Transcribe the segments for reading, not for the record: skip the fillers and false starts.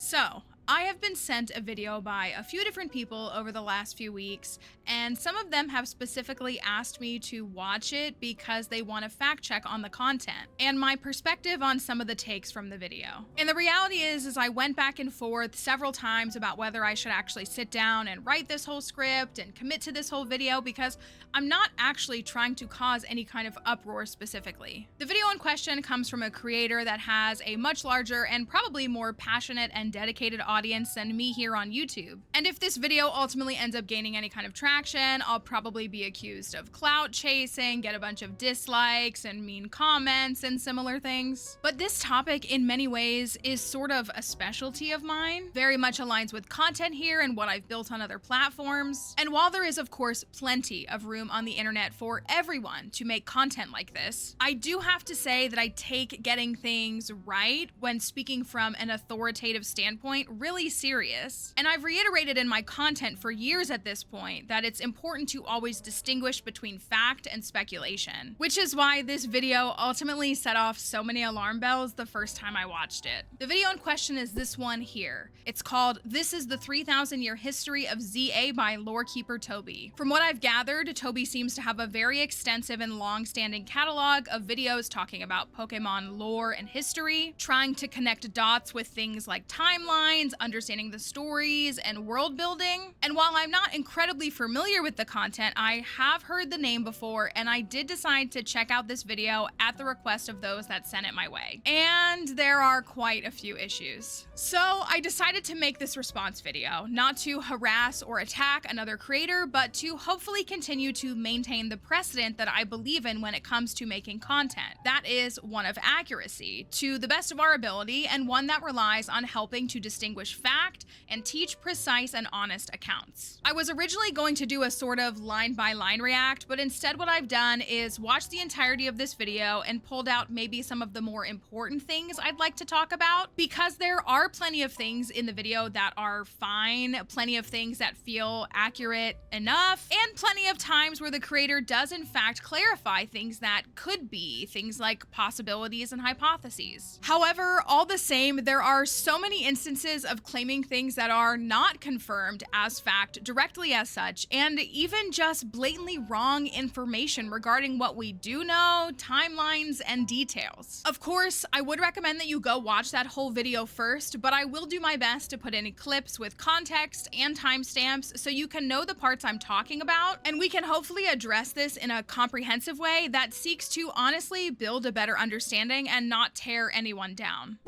So, I have been sent a video by a few different people over the last few weeks, and some of them have specifically asked me to watch it because they want to fact check on the content and my perspective on some of the takes from the video. And the reality is I went back and forth several times about whether I should actually sit down and write this whole script and commit to this whole video because I'm not actually trying to cause any kind of uproar specifically. The video in question comes from a creator that has a much larger and probably more passionate and dedicated audience than me here on YouTube. And if this video ultimately ends up gaining any kind of traction, I'll probably be accused of clout chasing, get a bunch of dislikes and mean comments and similar things. But this topic in many ways is sort of a specialty of mine, very much aligns with content here and what I've built on other platforms. And while there is of course plenty of room on the internet for everyone to make content like this, I do have to say that I take getting things right when speaking from an authoritative standpoint really serious. And I've reiterated in my content for years at this point that it's important to always distinguish between fact and speculation, which is why this video ultimately set off so many alarm bells the first time I watched it. The video in question is this one here. It's called "This is the 3,000-Year History of ZA" by Lorekeeper Toby. From what I've gathered, Toby seems to have a very extensive and long-standing catalog of videos talking about Pokemon lore and history, trying to connect dots with things like timelines, understanding the stories, and world building. And while I'm not incredibly familiar with the content, I have heard the name before, and I did decide to check out this video at the request of those that sent it my way. And there are quite a few issues. So I decided to make this response video, not to harass or attack another creator, but to hopefully continue to maintain the precedent that I believe in when it comes to making content. That is one of accuracy, to the best of our ability, and one that relies on helping to distinguish fact and teach precise and honest accounts. I was originally going to do a sort of line-by-line react, but instead what I've done is watch the entirety of this video and pulled out maybe some of the more important things I'd like to talk about, because there are plenty of things in the video that are fine, plenty of things that feel accurate enough, and plenty of times where the creator does in fact clarify things that could be, things like possibilities and hypotheses. However, all the same, there are so many instances of claiming things that are not confirmed as fact directly as such, and even just blatantly wrong information regarding what we do know, timelines, and details. Of course, I would recommend that you go watch that whole video first, but I will do my best to put in clips with context and timestamps so you can know the parts I'm talking about, and we can hopefully address this in a comprehensive way that seeks to honestly build a better understanding and not tear anyone down.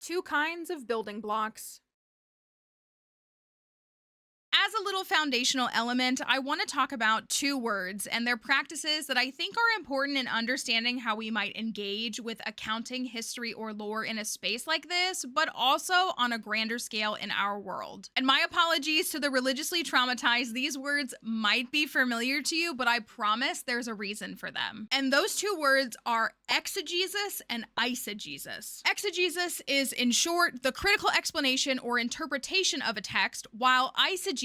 Two kinds of building blocks. As a little foundational element, I want to talk about two words and their practices that I think are important in understanding how we might engage with accounting, history, or lore in a space like this, but also on a grander scale in our world. And my apologies to the religiously traumatized, these words might be familiar to you, but I promise there's a reason for them. And those two words are exegesis and eisegesis. Exegesis is, in short, the critical explanation or interpretation of a text, while eisegesis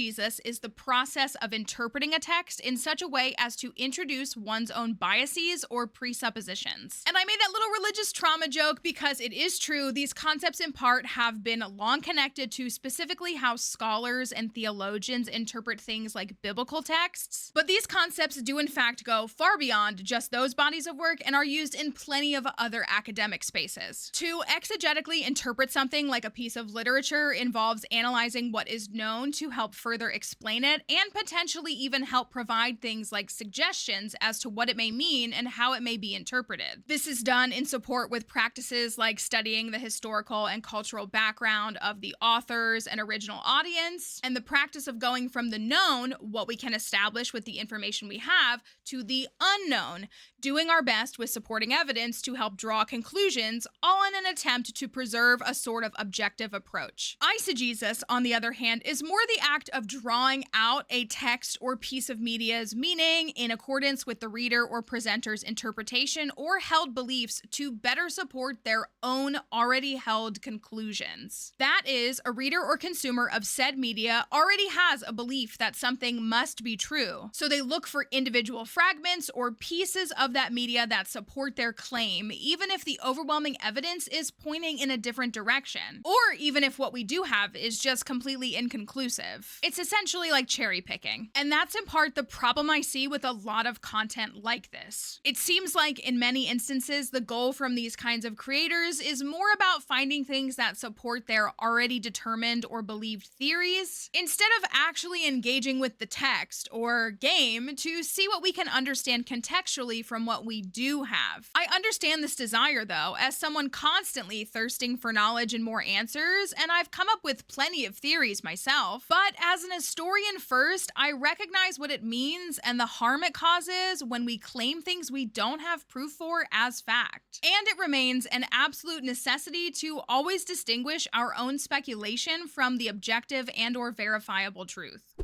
is the process of interpreting a text in such a way as to introduce one's own biases or presuppositions. And I made that little religious trauma joke because it is true, these concepts in part have been long connected to specifically how scholars and theologians interpret things like biblical texts. But these concepts do in fact go far beyond just those bodies of work and are used in plenty of other academic spaces. To exegetically interpret something like a piece of literature involves analyzing what is known to help further explain it and potentially even help provide things like suggestions as to what it may mean and how it may be interpreted. This is done in support with practices like studying the historical and cultural background of the authors and original audience, and the practice of going from the known, what we can establish with the information we have, to the unknown, doing our best with supporting evidence to help draw conclusions, all in an attempt to preserve a sort of objective approach. Eisegesis, on the other hand, is more the act of drawing out a text or piece of media's meaning in accordance with the reader or presenter's interpretation or held beliefs to better support their own already held conclusions. That is, a reader or consumer of said media already has a belief that something must be true, so they look for individual fragments or pieces of that media that support their claim, even if the overwhelming evidence is pointing in a different direction, or even if what we do have is just completely inconclusive. It's essentially like cherry picking. And that's in part the problem I see with a lot of content like this. It seems like in many instances, the goal from these kinds of creators is more about finding things that support their already determined or believed theories, instead of actually engaging with the text or game to see what we can understand contextually from what we do have. I understand this desire, though, as someone constantly thirsting for knowledge and more answers, and I've come up with plenty of theories myself. But as an historian first, I recognize what it means and the harm it causes when we claim things we don't have proof for as fact. And it remains an absolute necessity to always distinguish our own speculation from the objective and/or verifiable truth.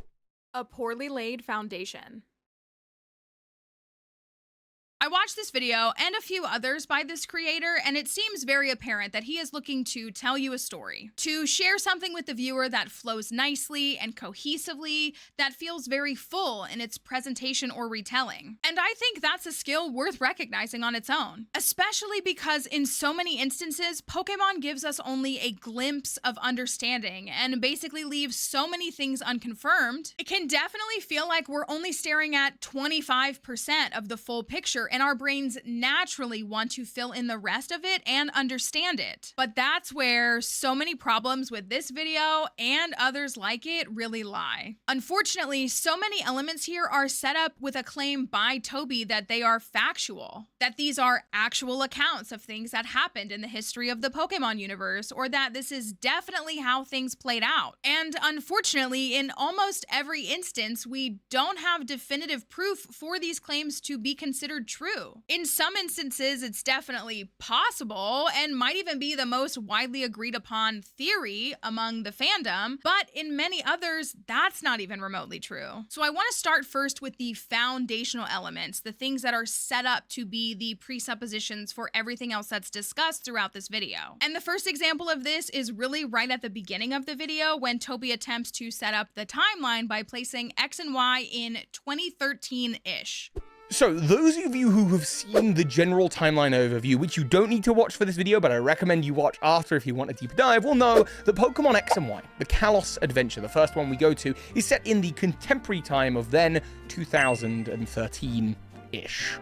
A poorly laid foundation. I watched this video and a few others by this creator, and it seems very apparent that he is looking to tell you a story, to share something with the viewer that flows nicely and cohesively, that feels very full in its presentation or retelling. And I think that's a skill worth recognizing on its own, especially because in so many instances, Pokemon gives us only a glimpse of understanding and basically leaves so many things unconfirmed. It can definitely feel like we're only staring at 25% of the full picture, and our brains naturally want to fill in the rest of it and understand it. But that's where so many problems with this video and others like it really lie. Unfortunately, so many elements here are set up with a claim by Toby that they are factual, that these are actual accounts of things that happened in the history of the Pokemon universe, or that this is definitely how things played out. And unfortunately, in almost every instance, we don't have definitive proof for these claims to be considered true. In some instances, it's definitely possible and might even be the most widely agreed upon theory among the fandom, but in many others, that's not even remotely true. So I want to start first with the foundational elements, the things that are set up to be the presuppositions for everything else that's discussed throughout this video. And the first example of this is really right at the beginning of the video when Toby attempts to set up the timeline by placing X and Y in 2013-ish. So, those of you who have seen the general timeline overview, which you don't need to watch for this video, but I recommend you watch after if you want a deeper dive, will know that Pokemon X and Y, the Kalos adventure, the first one we go to, is set in the contemporary time of then 2013-ish.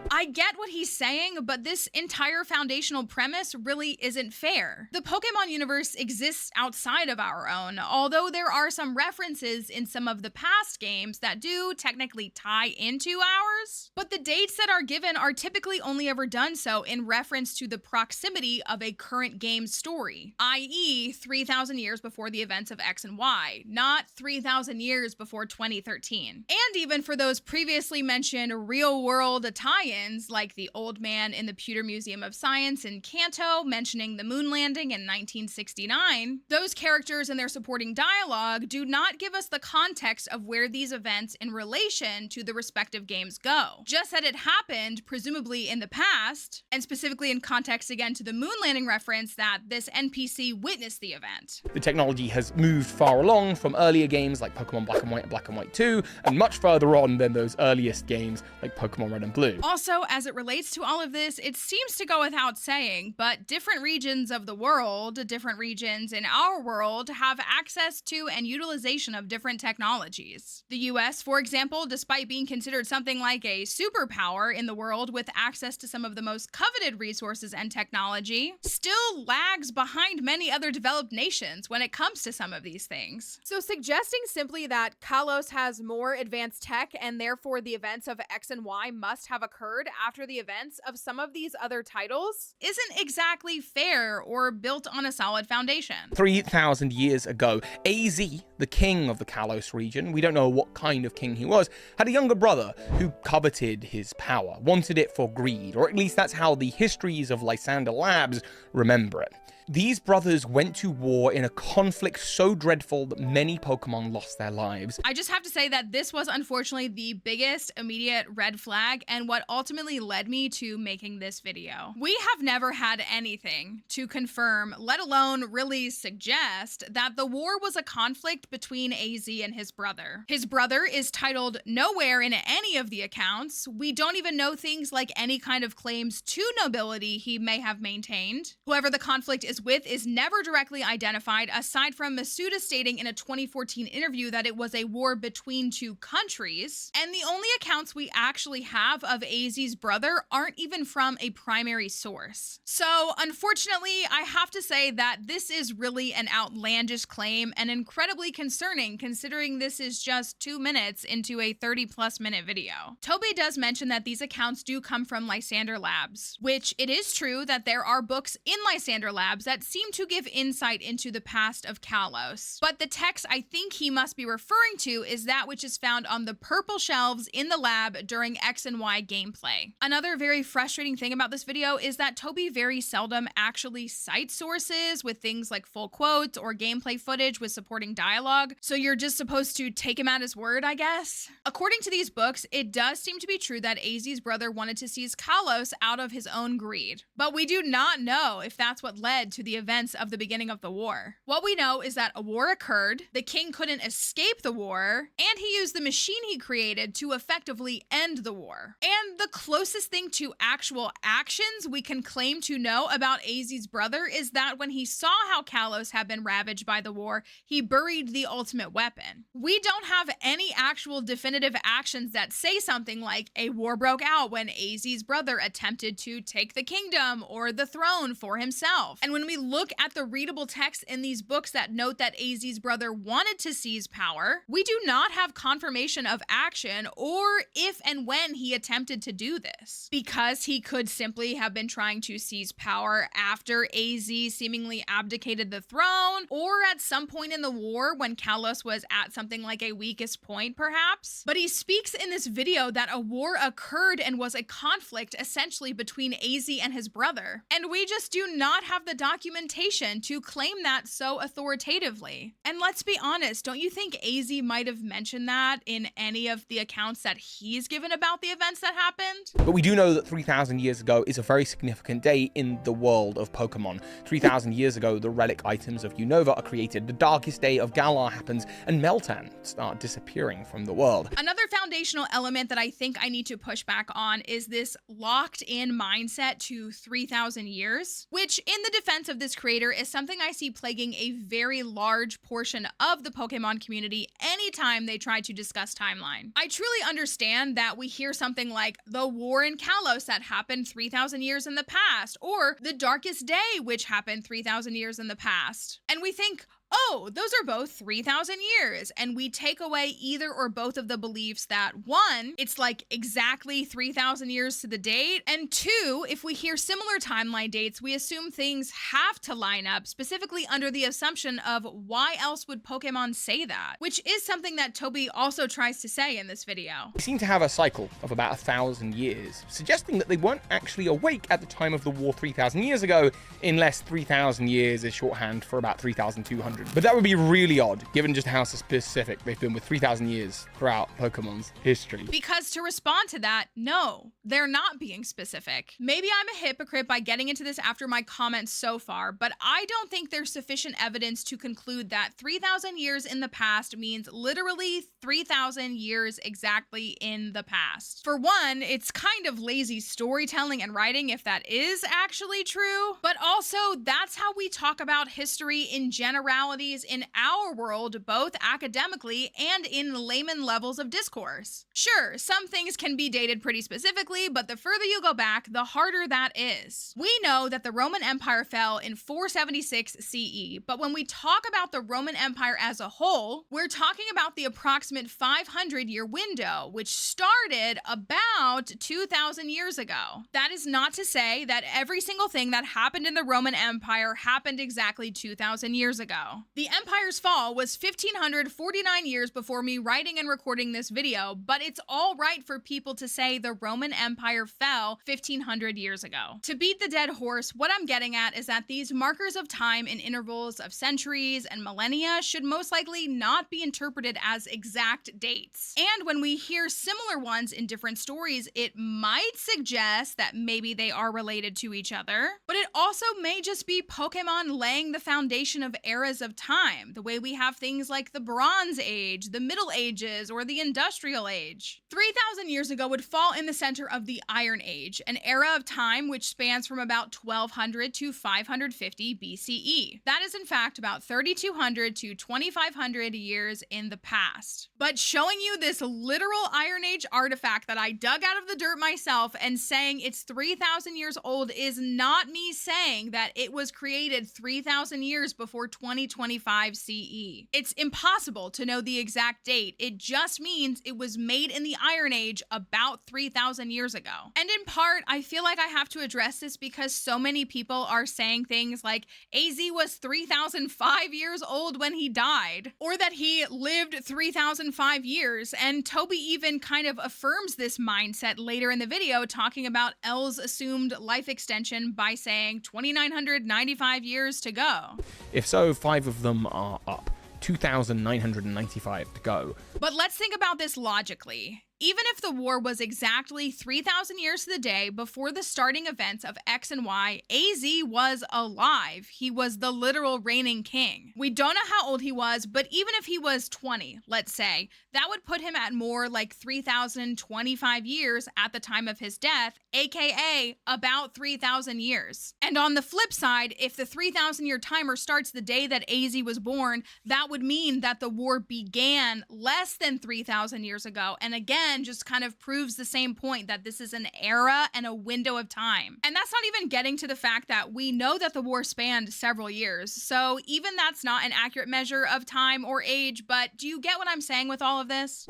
I get what he's saying, but this entire foundational premise really isn't fair. The Pokemon universe exists outside of our own, although there are some references in some of the past games that do technically tie into ours. But the dates that are given are typically only ever done so in reference to the proximity of a current game's story, i.e. 3,000 years before the events of X and Y, not 3,000 years before 2013. And even for those previously mentioned real-world tie-ins, like the old man in the Pewter Museum of Science in Kanto mentioning the moon landing in 1969, those characters and their supporting dialogue do not give us the context of where these events in relation to the respective games go. Just that it happened, presumably in the past, and specifically in context again to the moon landing reference that this NPC witnessed the event. The technology has moved far along from earlier games like Pokemon Black and White and Black and White 2, and much further on than those earliest games like Pokemon Red and Blue. Also, as it relates to all of this, it seems to go without saying, but different regions of the world, different regions in our world, have access to and utilization of different technologies. The US, for example, despite being considered something like a superpower in the world with access to some of the most coveted resources and technology, still lags behind many other developed nations when it comes to some of these things. So suggesting simply that Kalos has more advanced tech and therefore the events of X and Y must have occurred after the events of some of these other titles isn't exactly fair or built on a solid foundation. 3,000 years ago, AZ, the king of the Kalos region, we don't know what kind of king he was, had a younger brother who coveted his power, wanted it for greed, or at least that's how the histories of Lysander Labs remember it. These brothers went to war in a conflict so dreadful that many Pokemon lost their lives. I just have to say that this was unfortunately the biggest immediate red flag and what ultimately led me to making this video. We have never had anything to confirm, let alone really suggest, that the war was a conflict between AZ and his brother. His brother is titled nowhere in any of the accounts. We don't even know things like any kind of claims to nobility he may have maintained. Whoever the conflict is with is never directly identified, aside from Masuda stating in a 2014 interview that it was a war between two countries. And the only accounts we actually have of AZ's brother aren't even from a primary source. So unfortunately, I have to say that this is really an outlandish claim and incredibly concerning, considering this is just 2 minutes into a 30+ minute video. Tobey does mention that these accounts do come from Lysander Labs, which it is true that there are books in Lysander Labs that seem to give insight into the past of Kalos. But the text I think he must be referring to is that which is found on the purple shelves in the lab during X and Y gameplay. Another very frustrating thing about this video is that Tobey very seldom actually cites sources with things like full quotes or gameplay footage with supporting dialogue, so you're just supposed to take him at his word, I guess. According to these books, it does seem to be true that AZ's brother wanted to seize Kalos out of his own greed, but we do not know if that's what led to the events of the beginning of the war. What we know is that a war occurred, the king couldn't escape the war, and he used the machine he created to effectively end the war. And the closest thing to actual actions we can claim to know about AZ's brother is that when he saw how Kalos had been ravaged by the war, he buried the ultimate weapon. We don't have any actual definitive actions that say something like a war broke out when AZ's brother attempted to take the kingdom or the throne for himself. And when we look at the readable text in these books that note that AZ's brother wanted to seize power, we do not have confirmation of action or if and when he attempted to do this. Because he could simply have been trying to seize power after AZ seemingly abdicated the throne, or at some point in the war when Kalos was at something like a weakest point, perhaps. But he speaks in this video that a war occurred and was a conflict essentially between AZ and his brother. And we just do not have the documentation to claim that so authoritatively. And let's be honest, don't you think AZ might have mentioned that in any of the accounts that he's given about the events that happened? But we do know that 3,000 years ago is a very significant day in the world of Pokemon. 3,000 years ago, the relic items of Unova are created, the darkest day of Galar happens, and Meltan start disappearing from the world. Another foundational element that I think I need to push back on is this locked-in mindset to 3,000 years, which in the defense of this creator is something I see plaguing a very large portion of the Pokemon community anytime they try to discuss timeline. I truly understand that we hear something like the war in Kalos that happened 3,000 years in the past, or the darkest day which happened 3,000 years in the past. And we think, oh, those are both 3,000 years. And we take away either or both of the beliefs that, one, it's like exactly 3,000 years to the date, and two, if we hear similar timeline dates, we assume things have to line up, specifically under the assumption of why else would Pokemon say that? Which is something that Tobey also tries to say in this video. They seem to have a cycle of about 1,000 years, suggesting that they weren't actually awake at the time of the war 3,000 years ago, unless 3,000 years is shorthand for about 3,200. But that would be really odd, given just how specific they've been with 3,000 years throughout Pokemon's history. Because to respond to that, no, they're not being specific. Maybe I'm a hypocrite by getting into this after my comments so far, but I don't think there's sufficient evidence to conclude that 3,000 years in the past means literally 3,000 years exactly in the past. For one, it's kind of lazy storytelling and writing if that is actually true, but also that's how we talk about history in generality in our world, both academically and in layman levels of discourse. Sure, some things can be dated pretty specifically, but the further you go back, the harder that is. We know that the Roman Empire fell in 476 CE, but when we talk about the Roman Empire as a whole, we're talking about the approximate 500-year window, which started about 2,000 years ago. That is not to say that every single thing that happened in the Roman Empire happened exactly 2,000 years ago. ago. The Empire's fall was 1549 years before me writing and recording this video, but it's all right for people to say the Roman Empire fell 1500 years ago. To beat the dead horse, what I'm getting at is that these markers of time in intervals of centuries and millennia should most likely not be interpreted as exact dates. And when we hear similar ones in different stories, it might suggest that maybe they are related to each other, but it also may just be Pokemon laying the foundation of eras of time, the way we have things like the Bronze Age, the Middle Ages, or the Industrial Age. 3,000 years ago would fall in the center of the Iron Age, an era of time which spans from about 1200 to 550 BCE. That is in fact about 3,200 to 2,500 years in the past. But showing you this literal Iron Age artifact that I dug out of the dirt myself and saying it's 3,000 years old is not me saying that it was created 3,000 years before 2025 CE. It's impossible to know the exact date. It just means it was made in the Iron Age about 3,000 years ago. And in part, I feel like I have to address this because so many people are saying things like AZ was 3,005 years old when he died, or that he lived 3,005 years, and Toby even kind of affirms this mindset later in the video, talking about L's assumed life extension by saying 2,995 years to go. If so, 5 of them are up. 2,995 to go. But let's think about this logically. Even if the war was exactly 3,000 years to the day before the starting events of X and Y, AZ was alive. He was the literal reigning king. We don't know how old he was, but even if he was 20, let's say, that would put him at more like 3,025 years at the time of his death, aka about 3,000 years. And on the flip side, if the 3,000-year timer starts the day that AZ was born, that would mean that the war began less than 3,000 years ago, and again, just kind of proves the same point that this is an era and a window of time. And that's not even getting to the fact that we know that the war spanned several years. So even that's not an accurate measure of time or age, but do you get what I'm saying with all of this?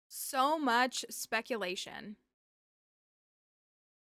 So much speculation.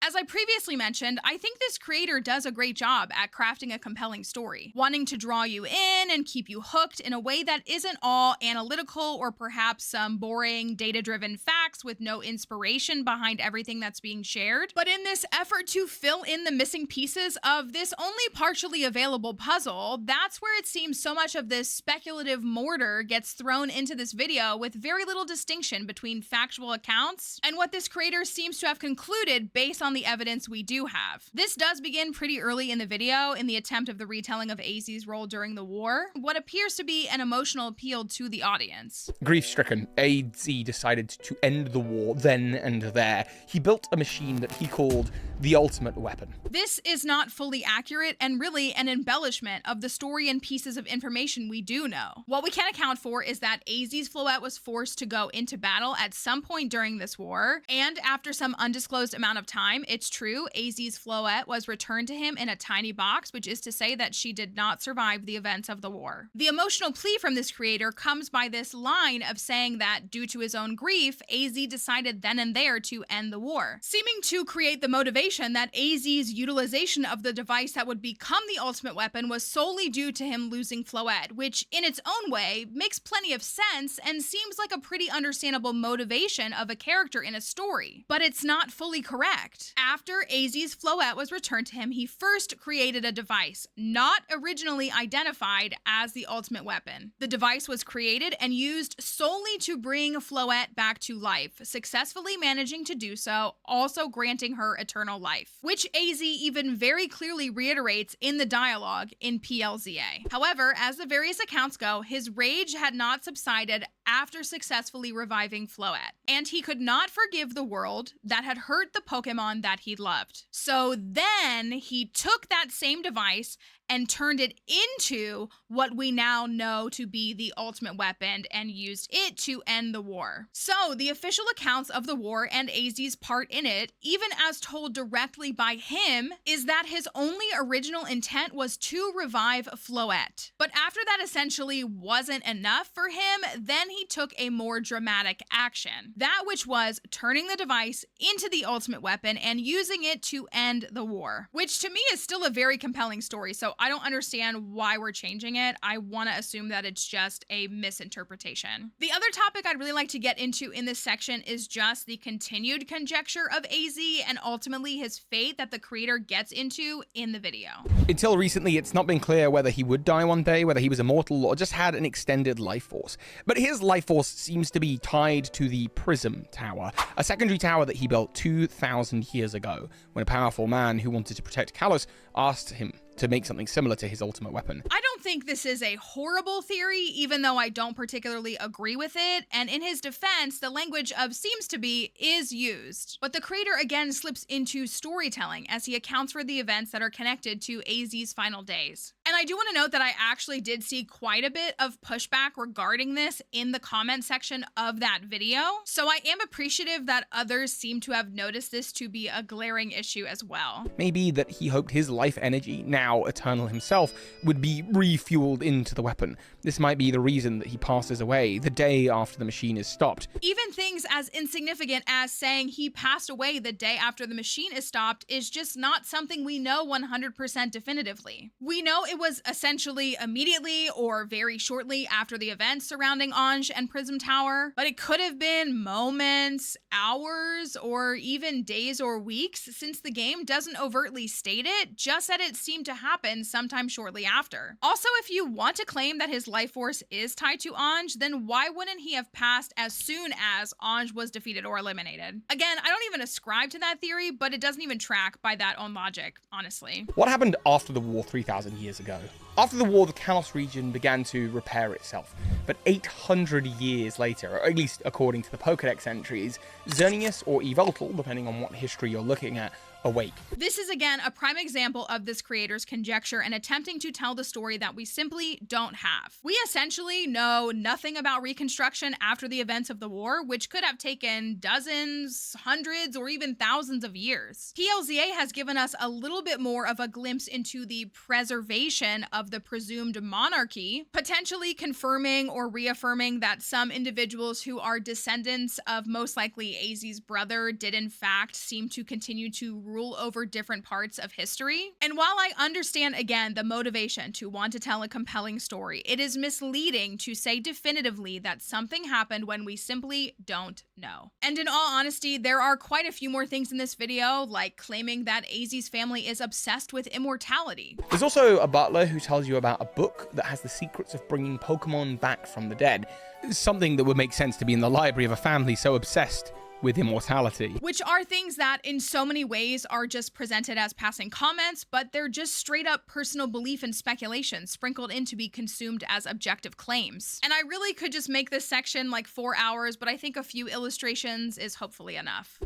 As I previously mentioned, I think this creator does a great job at crafting a compelling story, wanting to draw you in and keep you hooked in a way that isn't all analytical or perhaps some boring data-driven facts with no inspiration behind everything that's being shared. But in this effort to fill in the missing pieces of this only partially available puzzle, that's where it seems so much of this speculative mortar gets thrown into this video with very little distinction between factual accounts and what this creator seems to have concluded based on the evidence we do have. This does begin pretty early in the video in the attempt of the retelling of AZ's role during the war, what appears to be an emotional appeal to the audience. Grief-stricken, AZ decided to end the war then and there. He built a machine that he called the ultimate weapon. This is not fully accurate and really an embellishment of the story and pieces of information we do know. What we can account for is that AZ's Floette was forced to go into battle at some point during this war, and after some undisclosed amount of time, it's true, AZ's Floette was returned to him in a tiny box, which is to say that she did not survive the events of the war. The emotional plea from this creator comes by this line of saying that due to his own grief, AZ decided then and there to end the war, seeming to create the motivation that AZ's utilization of the device that would become the ultimate weapon was solely due to him losing Floette, which in its own way makes plenty of sense and seems like a pretty understandable motivation of a character in a story. But it's not fully correct. After AZ's Floette was returned to him, he first created a device, not originally identified as the ultimate weapon. The device was created and used solely to bring Floette back to life, successfully managing to do so, also granting her eternal life, which AZ even very clearly reiterates in the dialogue in PLZA. However, as the various accounts go, his rage had not subsided after successfully reviving Floette, and he could not forgive the world that had hurt the Pokemon that he loved. So then he took that same device and turned it into what we now know to be the ultimate weapon and used it to end the war. So the official accounts of the war and AZ's part in it, even as told directly by him, is that his only original intent was to revive Floette. But after that essentially wasn't enough for him, then he took a more dramatic action. That which was turning the device into the ultimate weapon and using it to end the war. Which to me is still a very compelling story, so I don't understand why we're changing it. I want to assume that it's just a misinterpretation. The other topic I'd really like to get into in this section is just the continued conjecture of AZ and ultimately his fate that the creator gets into in the video. Until recently, it's not been clear whether he would die one day, whether he was immortal, or just had an extended life force. But his life force seems to be tied to the Prism Tower, a secondary tower that he built 2,000 years ago, when a powerful man who wanted to protect Kalos asked him to make something similar to his ultimate weapon. I don't think this is a horrible theory, even though I don't particularly agree with it, and in his defense, the language of seems to be is used. But the creator again slips into storytelling as he accounts for the events that are connected to AZ's final days. And I do want to note that I actually did see quite a bit of pushback regarding this in the comment section of that video, so I am appreciative that others seem to have noticed this to be a glaring issue as well. Maybe that he hoped his life energy, now eternal himself, would be refueled into the weapon. This might be the reason that he passes away the day after the machine is stopped. Even things as insignificant as saying he passed away the day after the machine is stopped is just not something we know 100% definitively. We know it was essentially immediately or very shortly after the events surrounding Ange and Prism Tower, but it could have been moments, hours, or even days or weeks, since the game doesn't overtly state it, just that it seemed to happen sometime shortly after. Also, if you want to claim that his life force is tied to Ange, then why wouldn't he have passed as soon as Ange was defeated or eliminated? Again, I don't even ascribe to that theory, but it doesn't even track by that own logic, honestly. What happened after the war 3,000 years ago? After the war, the Kalos region began to repair itself, but 800 years later, or at least according to the Pokédex entries, Xerneas or Yveltal, depending on what history you're looking at, awake. This is again a prime example of this creator's conjecture and attempting to tell the story that we simply don't have. We essentially know nothing about reconstruction after the events of the war, which could have taken dozens, hundreds, or even thousands of years. PLZA has given us a little bit more of a glimpse into the preservation of the presumed monarchy, potentially confirming or reaffirming that some individuals who are descendants of most likely AZ's brother did in fact seem to continue to rule over different parts of history. And while I understand again the motivation to want to tell a compelling story, it is misleading to say definitively that something happened when we simply don't know. And in all honesty, there are quite a few more things in this video, like claiming that AZ's family is obsessed with immortality. There's also a butler who tells you about a book that has the secrets of bringing Pokemon back from the dead. Something that would make sense to be in the library of a family so obsessed with immortality. Which are things that in so many ways are just presented as passing comments, but they're just straight up personal belief and speculation sprinkled in to be consumed as objective claims. And I really could just make this section like 4 hours, but I think a few illustrations is hopefully enough.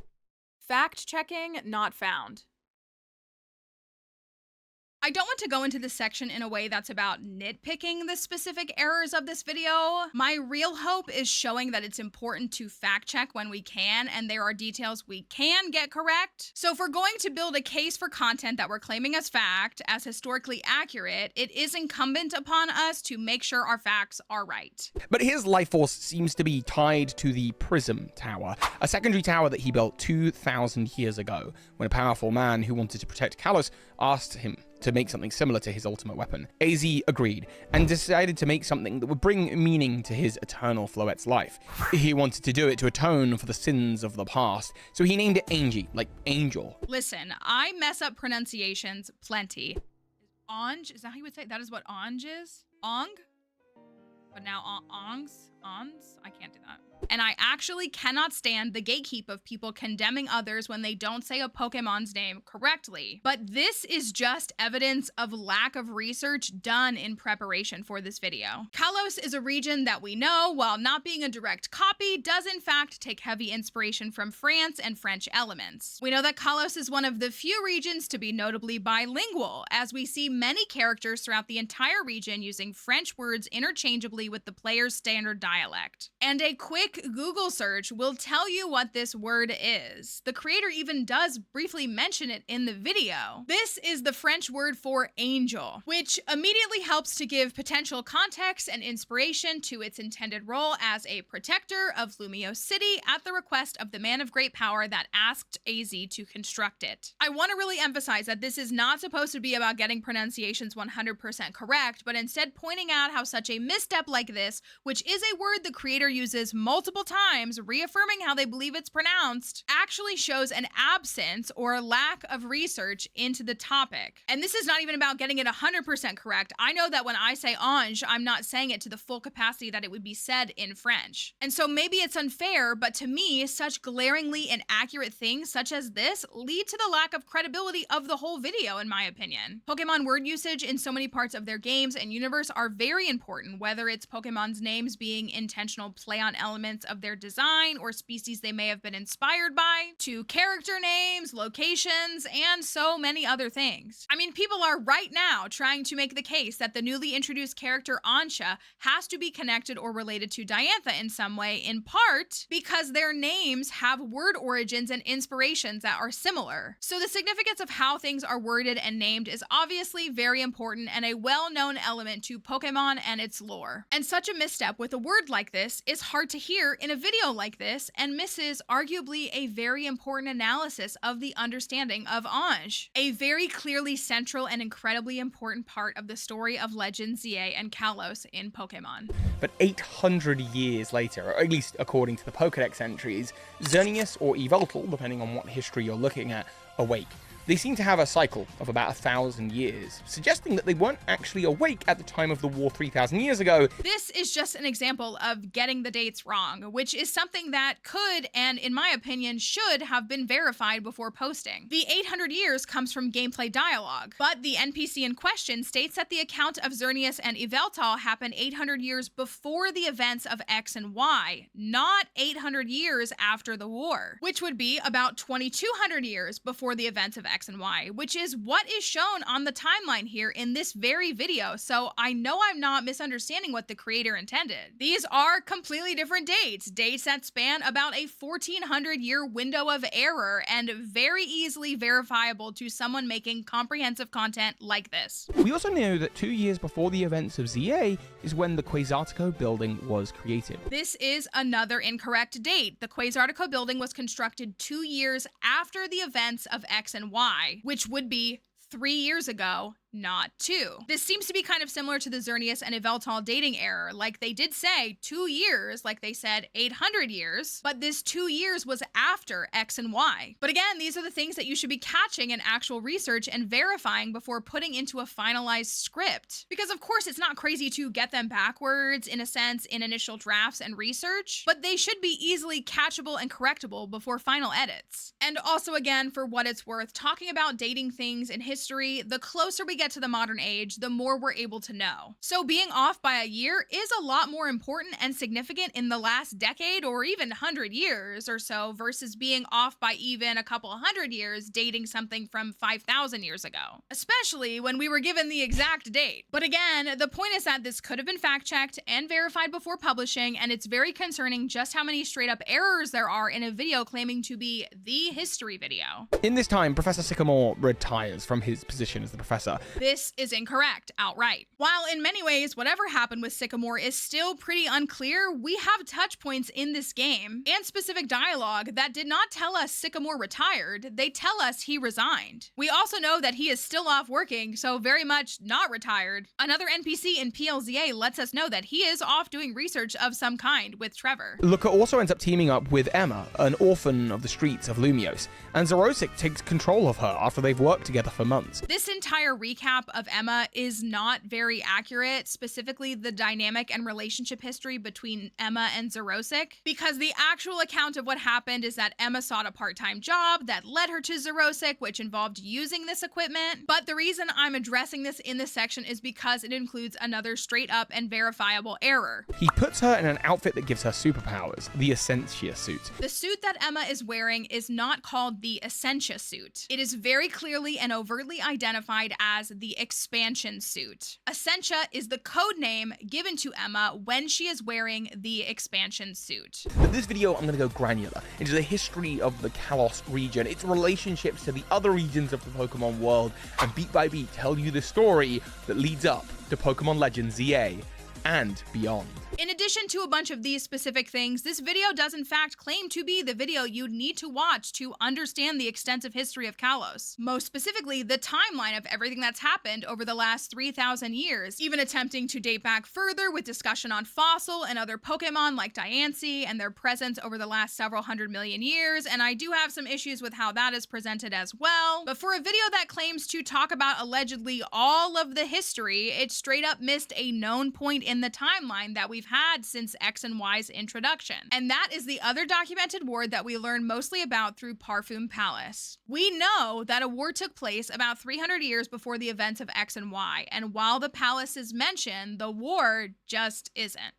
Fact checking not found. I don't want to go into this section in a way that's about nitpicking the specific errors of this video. My real hope is showing that it's important to fact check when we can, and there are details we can get correct. So if we're going to build a case for content that we're claiming as fact, as historically accurate, it is incumbent upon us to make sure our facts are right. But his life force seems to be tied to the Prism Tower, a secondary tower that he built 2,000 years ago, when a powerful man who wanted to protect Kalos asked him to make something similar to his ultimate weapon. AZ agreed, and decided to make something that would bring meaning to his eternal Floette's life. He wanted to do it to atone for the sins of the past, so he named it Angie, like angel. Listen, I mess up pronunciations plenty. Ange, is that how you would say it? That is what Ange is? Ong? But now Ongs? Ons? I can't do that. And I actually cannot stand the gatekeep of people condemning others when they don't say a Pokemon's name correctly. But this is just evidence of lack of research done in preparation for this video. Kalos is a region that we know, while not being a direct copy, does in fact take heavy inspiration from France and French elements. We know that Kalos is one of the few regions to be notably bilingual, as we see many characters throughout the entire region using French words interchangeably with the player's standard dialect. dialect. And a quick Google search will tell you what this word is. The creator even does briefly mention it in the video. This is the French word for angel, which immediately helps to give potential context and inspiration to its intended role as a protector of Lumiose City at the request of the man of great power that asked AZ to construct it. I want to really emphasize that this is not supposed to be about getting pronunciations 100% correct, but instead pointing out how such a misstep like this, which is a word the creator uses multiple times, reaffirming how they believe it's pronounced, actually shows an absence or lack of research into the topic. And this is not even about getting it 100% correct. I know that when I say ange, I'm not saying it to the full capacity that it would be said in French. And so maybe it's unfair, but to me, such glaringly inaccurate things such as this lead to the lack of credibility of the whole video, in my opinion. Pokemon word usage in so many parts of their games and universe are very important, whether it's Pokemon's names being intentional play on elements of their design or species they may have been inspired by, to character names, locations, and so many other things. I mean, people are right now trying to make the case that the newly introduced character Ansha has to be connected or related to Diantha in some way, in part because their names have word origins and inspirations that are similar. So the significance of how things are worded and named is obviously very important and a well-known element to Pokemon and its lore. And such a misstep with a word like this is hard to hear in a video like this and misses arguably a very important analysis of the understanding of Ange, a very clearly central and incredibly important part of the story of Legend, ZA, and Kalos in Pokemon. But 800 years later, or at least according to the Pokédex entries, Xerneas or Yveltal, depending on what history you're looking at, awake. They seem to have a cycle of about 1,000 years, suggesting that they weren't actually awake at the time of the war 3,000 years ago. This is just an example of getting the dates wrong, which is something that could, and in my opinion, should have been verified before posting. The 800 years comes from gameplay dialogue, but the NPC in question states that the account of Xerneas and Yveltal happened 800 years before the events of X and Y, not 800 years after the war, which would be about 2,200 years before the events of X and Y, which is what is shown on the timeline here in this very video, so I know I'm not misunderstanding what the creator intended. These are completely different dates that span about a 1,400-year window of error and very easily verifiable to someone making comprehensive content like this. We also know that 2 years before the events of ZA is when the Quasartico building was created. This is another incorrect date. The Quasartico building was constructed 2 years after the events of X and Y, which would be 3 years ago, not 2. This seems to be kind of similar to the Xerneas and Yveltal dating error. Like, they did say 2 years, like they said 800 years, but this 2 years was after X and Y. But again, these are the things that you should be catching in actual research and verifying before putting into a finalized script. Because of course it's not crazy to get them backwards, in a sense, in initial drafts and research, but they should be easily catchable and correctable before final edits. And also, again, for what it's worth, talking about dating things in history, the closer we get to the modern age, the more we're able to know. So being off by a year is a lot more important and significant in the last decade or even 100 years or so versus being off by even a couple 100 years dating something from 5,000 years ago, especially when we were given the exact date. But again, the point is that this could have been fact-checked and verified before publishing, and it's very concerning just how many straight-up errors there are in a video claiming to be the history video. In this time, Professor Sycamore retires from his position as the professor. This is incorrect outright. While in many ways, whatever happened with Sycamore is still pretty unclear, we have touch points in this game and specific dialogue that did not tell us Sycamore retired. They tell us he resigned. We also know that he is still off working, so very much not retired. Another NPC in PLZA lets us know that he is off doing research of some kind with Trevor. Luca also ends up teaming up with Emma, an orphan of the streets of Lumiose, and Xerosic takes control of her after they've worked together for months. This entire recap of Emma is not very accurate, specifically the dynamic and relationship history between Emma and Xerosic, because the actual account of what happened is that Emma sought a part-time job that led her to Xerosic, which involved using this equipment. But the reason I'm addressing this in this section is because it includes another straight up and verifiable error. He puts her in an outfit that gives her superpowers, the Essentia suit. The suit that Emma is wearing is not called the Essentia suit. It is very clearly and overtly identified as as the expansion suit. Essentia is the code name given to Emma when she is wearing the expansion suit. For this video, I'm going to go granular into the history of the Kalos region, its relationships to the other regions of the Pokemon world, and beat by beat tell you the story that leads up to Pokemon Legends ZA and beyond. In addition to a bunch of these specific things, this video does in fact claim to be the video you'd need to watch to understand the extensive history of Kalos. Most specifically, the timeline of everything that's happened over the last 3,000 years, even attempting to date back further with discussion on Fossil and other Pokemon like Diancie and their presence over the last several 100 million years, and I do have some issues with how that is presented as well. But for a video that claims to talk about allegedly all of the history, it straight up missed a known point in the timeline that we've had since X and Y's introduction. And that is the other documented war that we learn mostly about through Parfum Palace. We know that a war took place about 300 years before the events of X and Y, and while the palace is mentioned, the war just isn't.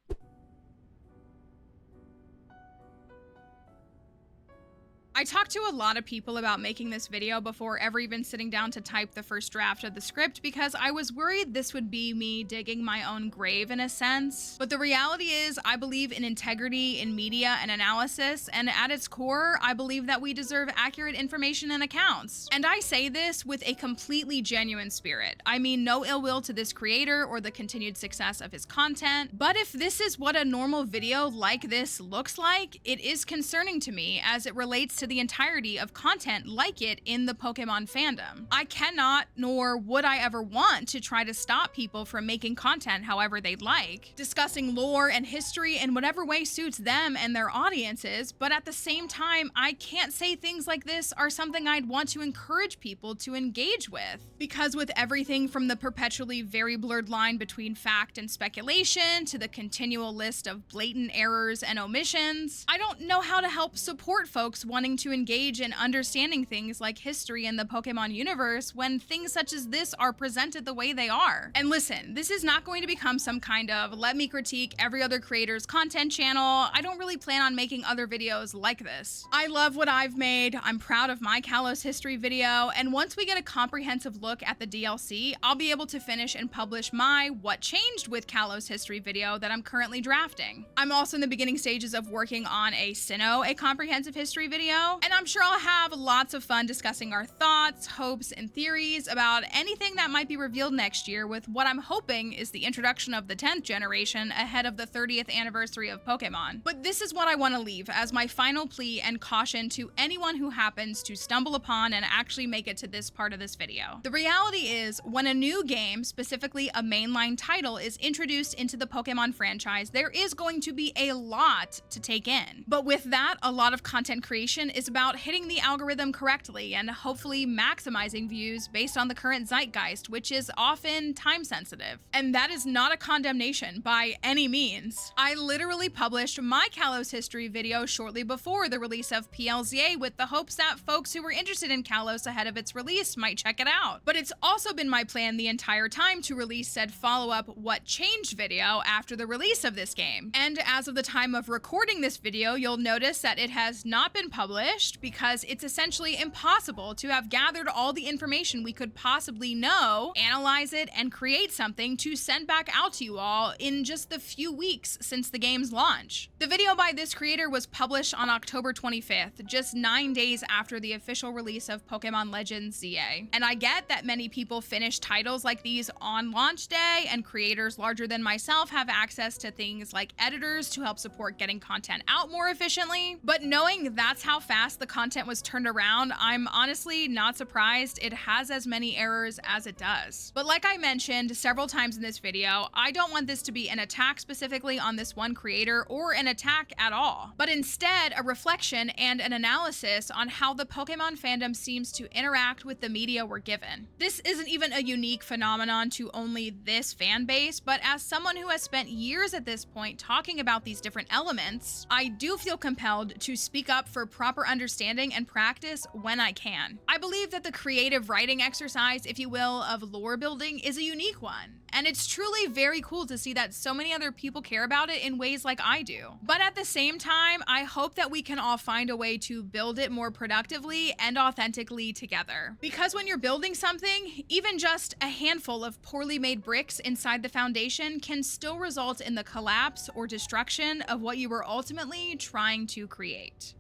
I talked to a lot of people about making this video before ever even sitting down to type the first draft of the script because I was worried this would be me digging my own grave in a sense. But the reality is I believe in integrity in media and analysis, and at its core, I believe that we deserve accurate information and accounts. And I say this with a completely genuine spirit. I mean no ill will to this creator or the continued success of his content, but if this is what a normal video like this looks like, it is concerning to me as it relates to the entirety of content like it in the Pokemon fandom. I cannot, nor would I ever want to try to stop people from making content however they'd like, discussing lore and history in whatever way suits them and their audiences, but at the same time, I can't say things like this are something I'd want to encourage people to engage with. Because with everything from the perpetually very blurred line between fact and speculation to the continual list of blatant errors and omissions, I don't know how to help support folks wanting to engage in understanding things like history in the Pokemon universe when things such as this are presented the way they are. And listen, this is not going to become some kind of let me critique every other creator's content channel. I don't really plan on making other videos like this. I love what I've made, I'm proud of my Kalos history video, and once we get a comprehensive look at the DLC, I'll be able to finish and publish my What Changed with Kalos history video that I'm currently drafting. I'm also in the beginning stages of working on a Sinnoh, a comprehensive history video, and I'm sure I'll have lots of fun discussing our thoughts, hopes, and theories about anything that might be revealed next year with what I'm hoping is the introduction of the 10th generation ahead of the 30th anniversary of Pokemon. But this is what I want to leave as my final plea and caution to anyone who happens to stumble upon and actually make it to this part of this video. The reality is, when a new game, specifically a mainline title, is introduced into the Pokemon franchise, there is going to be a lot to take in. But with that, a lot of content creation is about hitting the algorithm correctly and hopefully maximizing views based on the current zeitgeist, which is often time sensitive. And that is not a condemnation by any means. I literally published my Kalos history video shortly before the release of PLZA with the hopes that folks who were interested in Kalos ahead of its release might check it out. But it's also been my plan the entire time to release said follow-up What Changed video after the release of this game. And as of the time of recording this video, you'll notice that it has not been published because it's essentially impossible to have gathered all the information we could possibly know, analyze it, and create something to send back out to you all in just the few weeks since the game's launch. The video by this creator was published on October 25th, just 9 days after the official release of Pokemon Legends ZA. And I get that many people finish titles like these on launch day, and creators larger than myself have access to things like editors to help support getting content out more efficiently, but knowing that's how fast the content was turned around, I'm honestly not surprised it has as many errors as it does. But like I mentioned several times in this video, I don't want this to be an attack specifically on this one creator or an attack at all, but instead a reflection and an analysis on how the Pokemon fandom seems to interact with the media we're given. This isn't even a unique phenomenon to only this fan base, but as someone who has spent years at this point talking about these different elements, I do feel compelled to speak up for proper proper understanding and practice when I can. I believe that the creative writing exercise, if you will, of lore building is a unique one. And it's truly very cool to see that so many other people care about it in ways like I do. But at the same time, I hope that we can all find a way to build it more productively and authentically together. Because when you're building something, even just a handful of poorly made bricks inside the foundation can still result in the collapse or destruction of what you were ultimately trying to create.